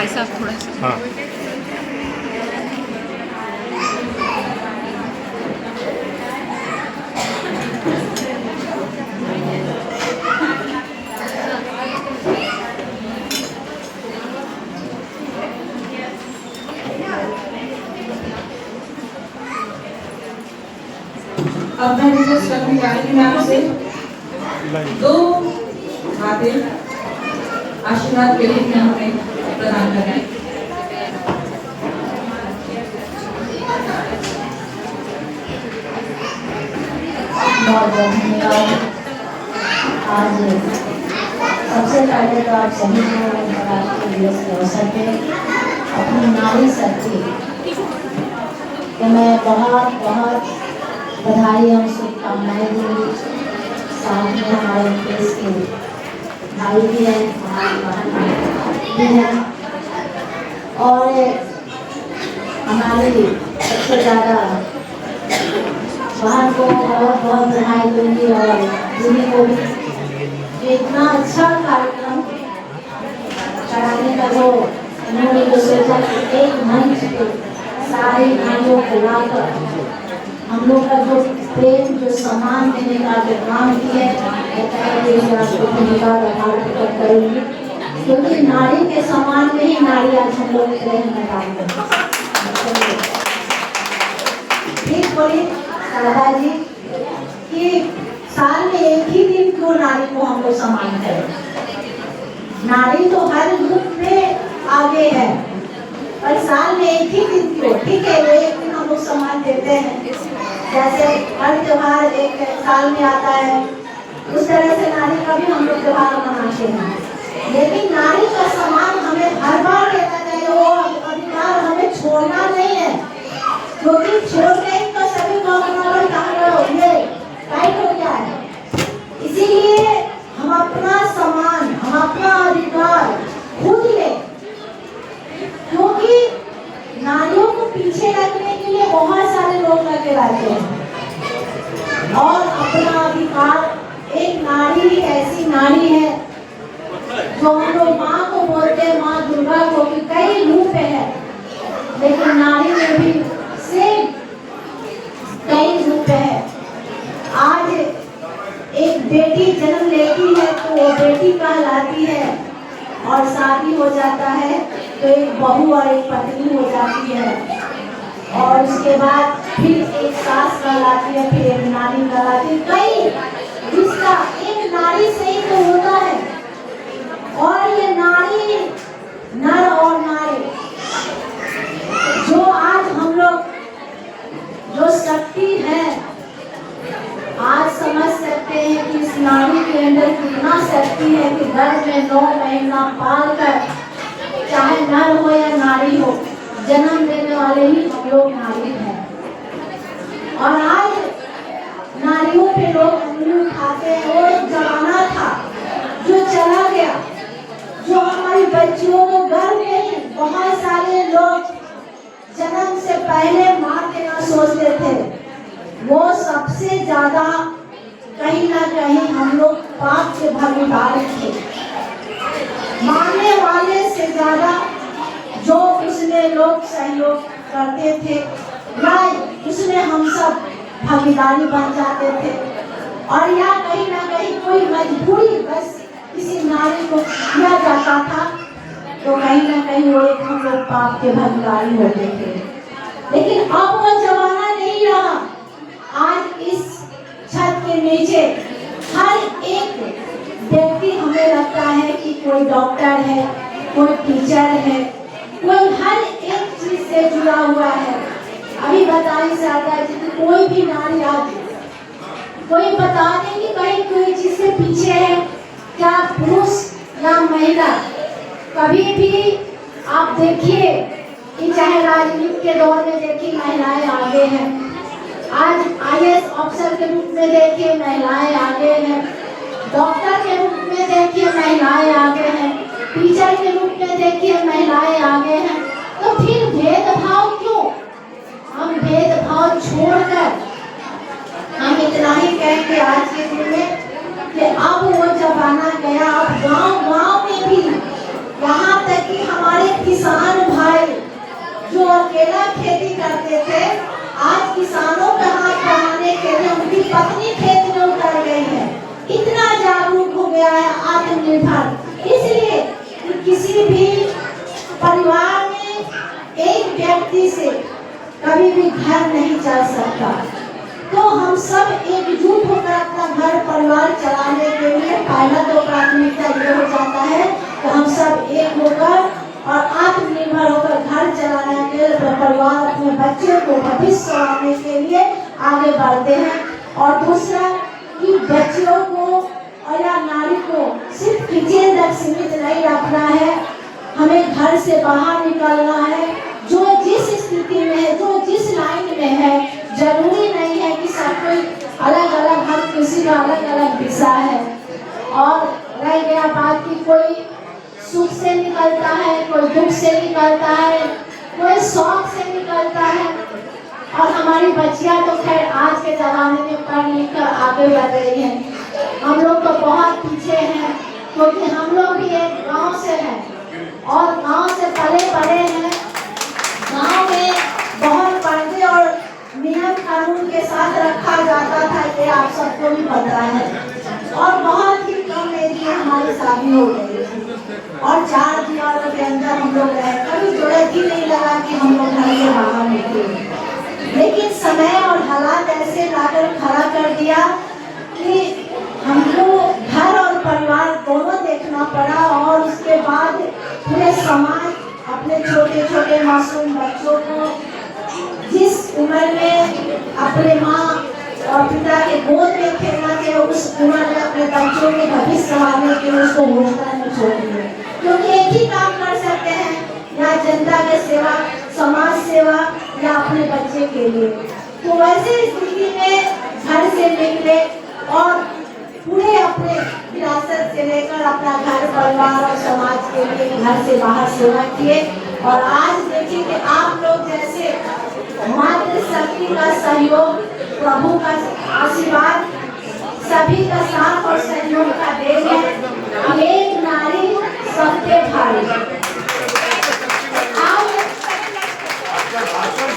भाई साहब थोड़ा सा। हाँ अब मैं रिक्वेस्ट करना चाहती हूँ आपसे दो बातें आशीर्वाद के लिए हमें प्रदान करें। आज सबसे पहले तो आप सभी को अंतर्राष्ट्रीय दिवस के अवसर पे अपनी नारी शक्ति को मैं बहुत बहुत बधाई और शुभकामनाएं दूंगी। साथ में हमारे देश के भाई भी हैं, हमारी बहन भी हैं और हमारी सबसे ज़्यादा बहन को बहुत बहुत बधाई दूंगी और दीदी को भी इतना अच्छा कार्यक्रम कराने का जो उन्होंने जो सोचा कि एक मंच पे सारी नारियों को लाकर हम लोग का जो प्रेम जो सम्मान देने का जो काम किया है आपको धन्यवाद आभार करूँगी, क्योंकि नारी के सम्मान में ही नारी आज हम लोग प्रेम में काम करते हैं। ठीक बोली राधा जी कि साल में एक ही दिन क्यों नारी को हम लोग सम्मान करें। नारी तो हर रूप में आगे है, पर साल में एक ही दिन क्यों। ठीक है, एक दिन हम लोग सम्मान देते हैं, जैसे हर त्योहार एक साल में आता है उस तरह से नारी का भी हम लोग त्योहार मनाते हैं। लेकिन नारी का सम्मान हमें हर बार लेना चाहिए, वो अधिकार हमें छोड़ना नहीं है, क्योंकि छोड़ गई तो सभी को ये टाइट हो गया है। इसीलिए हम अपना सम्मान, हम अपना अधिकार खुद ले, क्योंकि नारियों को पीछे रखने के लिए बहुत सारे लोग लगे रहते हैं और अपना अधिकार एक नारी ही ऐसी नारी है जो हम लोग माँ को बोलते हैं, माँ दुर्गा को भी कई रूप है, लेकिन नारी में भी सेम कई रूप है। आज एक बेटी जन्म लेती है तो वो बेटी कहलाती है और शादी हो जाता है तो एक बहू और एक पत्नी हो जाती है और उसके बाद फिर एक सास कहलाती है, फिर एक नारी कहलाती है। कई रिश्ता एक नारी से ही तो होता है और ये नारी नर और नारी जो आज हम लोग जो शक्ति है आज समझ सकते हैं कि इस नारी के अंदर कितना शक्ति है कि घर में 9 महीना पाल कर चाहे नर हो या नारी हो जन्म देने वाले ही हम लोग नारी हैं। और आज नारियों पे लोग उंगली उठाते हैं। वो एक जमाना था जो चला गया, जो हमारी बच्चियों को घर में ही बहुत सारे लोग जन्म से पहले मार देना सोचते थे। वो सबसे ज्यादा कहीं ना कहीं हम लोग पाप के भागीदार थे। मारने वाले से ज्यादा जो उसमें लोग सहयोग करते थे या उसमें हम सब भागीदारी बन जाते थे और या कहीं ना कहीं कोई मजबूरी बस किसी नारी को किया जाता था तो कहीं ना कहीं वो एक हम लोग पाप के भागीदारी होते थे। लेकिन अब वो जमाना नहीं रहा। आज इस छत के नीचे हर एक व्यक्ति हमें लगता है कि कोई डॉक्टर है, कोई टीचर है, कोई हर एक चीज से जुड़ा हुआ है। अभी बताइए शारदा जी की कोई भी नारी आज कोई बता दें कि कहीं कोई चीज से पीछे है, क्या पुरुष या महिला। कभी भी आप देखिए कि चाहे राजनीति के दौर में देखिए महिलाएं आगे हैं, आज IAS अफसर के रूप में देखिए महिलाएं आगे हैं, डॉक्टर के रूप में देखिए महिलाएं आगे हैं, टीचर के रूप में देखिए महिलाएं आगे हैं। तो फिर भेदभाव क्यों? हम भेदभाव छोड़कर हम इतना ही कहेंगे आज के दिन में कि अब वो जमाना गया। अब गांव-गांव में भी यहाँ तक कि हमारे करते थे, आज किसानों का हाथ बढ़ाने के लिए उनकी पत्नी खेत में उतर गई है। इतना जागरूक हो गया है आत्मनिर्भर। इसलिए किसी भी परिवार में एक व्यक्ति से कभी भी घर नहीं चल सकता। तो हम सब एकजुट होकर अपना घर परिवार चलाने के लिए पहला तो प्राथमिकता ये हो जाता है कि हम सब एक होकर और आत्मनिर्भर होकर घर चलाने के लिए परिवार अपने बच्चों को भविष्य संवारने के लिए आगे बढ़ते हैं। और दूसरा कि बच्चों को और या नारी को सिर्फ किचन तक सीमित नहीं रखना है, हमें घर से बाहर निकलना है। जो जिस स्थिति में है, जो जिस लाइन में है, जरूरी नहीं है कि सब कोई अलग अलग, हर किसी का अलग अलग दिशा है। और रह गया बात कि कोई सुख से निकलता है, कोई दुख से निकलता है, कोई शौक से निकलता है। और हमारी बच्चियां तो खैर आज के जमाने में पढ़ लिख कर आगे बढ़ रही हैं। हम लोग तो बहुत पीछे हैं, क्योंकि हम लोग भी एक गांव से हैं और गांव से पले बड़े हैं। गांव में बहुत पर्दे और नियम कानून के साथ रखा जाता था, ये आप सबको भी पता है। और बहुत ही कम एज में हमारी शादी हो गई और 4 दीवारों के अंदर हम लोग रहे, कभी जरूरत ही नहीं लगा कि हम लोग घर से बाहर निकले। लेकिन समय और हालात ऐसे लाकर खड़ा कर दिया कि हमको घर और परिवार दोनों देखना पड़ा। और उसके बाद पूरे समाज अपने छोटे छोटे मासूम बच्चों को जिस उम्र में अपने माँ और पिता के गोद में खेलना चाहिए, उस उम्र में अपने बच्चों के भविष्य संभालने के लिए उसको हॉस्टल में छोड़ दिए। क्योंकि एक ही काम कर सकते हैं, या जनता के सेवा, समाज सेवा, या अपने बच्चे के लिए। तो वैसे स्थिति में घर से निकले और पूरे अपने विरासत से लेकर अपना घर परिवार और समाज के लिए घर से बाहर सेवा किए। और आज देखिए कि आप लोग जैसे मातृ शक्ति का सहयोग, प्रभु का आशीर्वाद, सभी का साथ और सहयोग का देन है। एक नारी सबके भारी।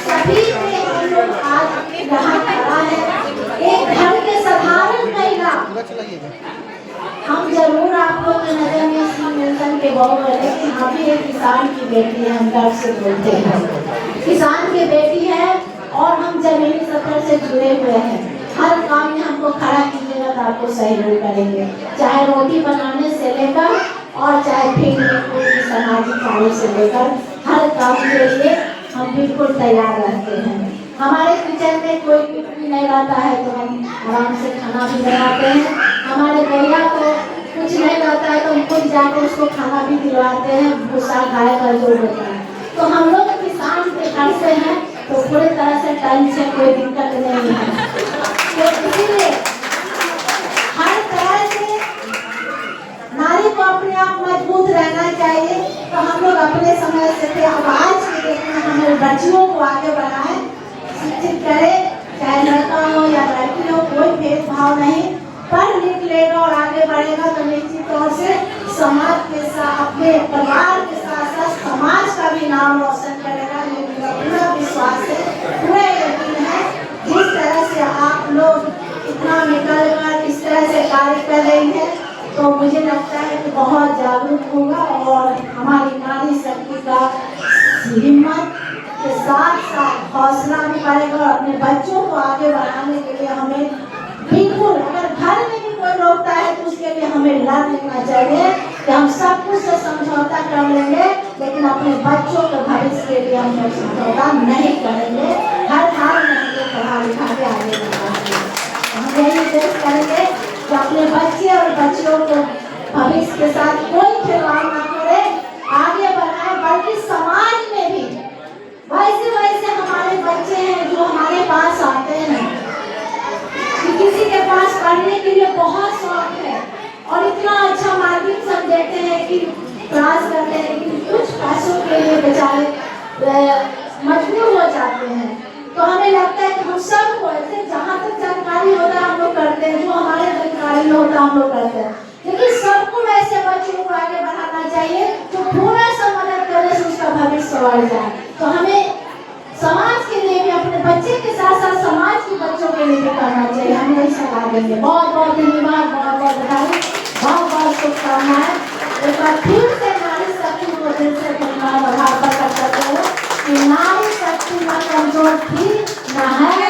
सभी में हम लोग आज यहाँ खड़ा है। एक घर के साधारण महिला, हम जरूर आप लोग की नजर में श्री के बहू है, लेकिन हम भी एक किसान की बेटी है, हम गर्व से बोलते हैं। किसान की बेटी है और हम जमीनी सफर से जुड़े हुए हैं। हर काम में हमको खड़ा कीजिएगा तो आपको सहयोग करेंगे, चाहे रोटी बनाने से लेकर और चाहे फील्ड में कोई भी सामाजिक कार्य से लेकर हर काम के लिए हम बिल्कुल तैयार रहते हैं। हमारे किचन में कोई कुक भी नहीं रहता है तो हम आराम से खाना भी बनाते हैं। हमारे भैया को कुछ नहीं रहता है तो हम खुद जाकर उसको खाना भी दिलवाते हैं, भूसा खाए कर जो होता है। तो हम लोग किसान के घर से हैं तो पूरी तरह से टाइम से कोई दिक्कत नहीं है। तो इसीलिए हर तरह से नारी को अपने आप मजबूत रहना चाहिए। तो हम लोग अपने समय से थे, अब आज के डेट में हमारे बच्चियों को आगे बढ़ाएं, शिक्षित करें, चाहे लड़का हो या लड़की हो, कोई भेदभाव नहीं। पढ़ लिख लेगा और आगे बढ़ेगा तो निश्चित तौर से समाज के साथ, अपने परिवार के साथ साथ समाज का भी नाम रोशन करेगा। ये मेरा पूरा विश्वास है, पूरा यकीन है। जिस तरह से आप लोग इतना निकलकर इस तरह से कार्य कर रही है तो मुझे लगता है कि बहुत जागरूक होगा और हमारी नारी शक्ति का हिम्मत के साथ साथ हौसला भी बढ़ेगा। और अपने बच्चों को आगे बढ़ाने के लिए हमें बिल्कुल, अगर घर में भी कोई रोकता है तो उसके लिए हमें लड़ लेना चाहिए कि हम सब कुछ से समझौता कर लेंगे, लेकिन अपने बच्चों के भविष्य के लिए हम समझौता नहीं करेंगे। हर हाल में हमको पढ़ा लिखा के आगे बढ़ाएंगे। हम यही उद्देश्य करेंगे कि अपने बच्चे और बच्चियों को भविष्य के साथ कोई खिलवाड़ न करे, आगे बढ़ाए, बल्कि समाज में भी वैसे वैसे हमारे बच्चे हैं जो हमारे पास आते हैं कि किसी के पास पढ़ने के लिए बहुत शौक है और इतना अच्छा मार्किंग सब देते हैं कि क्लास करते हैं, लेकिन कुछ पैसों के लिए बेचारे मजबूर हो जाते हैं। तो हमें लगता है कि हम सब को ऐसे जहाँ तक जानकारी होता है हम लोग करते हैं, जो हमारे जानकारी में होता है हम लोग करते हैं, लेकिन सबको वैसे बच्चों को आगे बढ़ाना चाहिए तो थोड़ा सा मदद करने से उसका भविष्य संवर जाए। तो हमें समाज के बधाई सगा देंगे। बहुत बहुत धन्यवाद, बहुत बहुत बधाई, बहुत बहुत शुभकामनाएं। एक बार फिर से नारी शक्ति को दिल से धन्यवाद आभार प्रकट करते हुए कि नारी शक्ति न कमजोर थी न है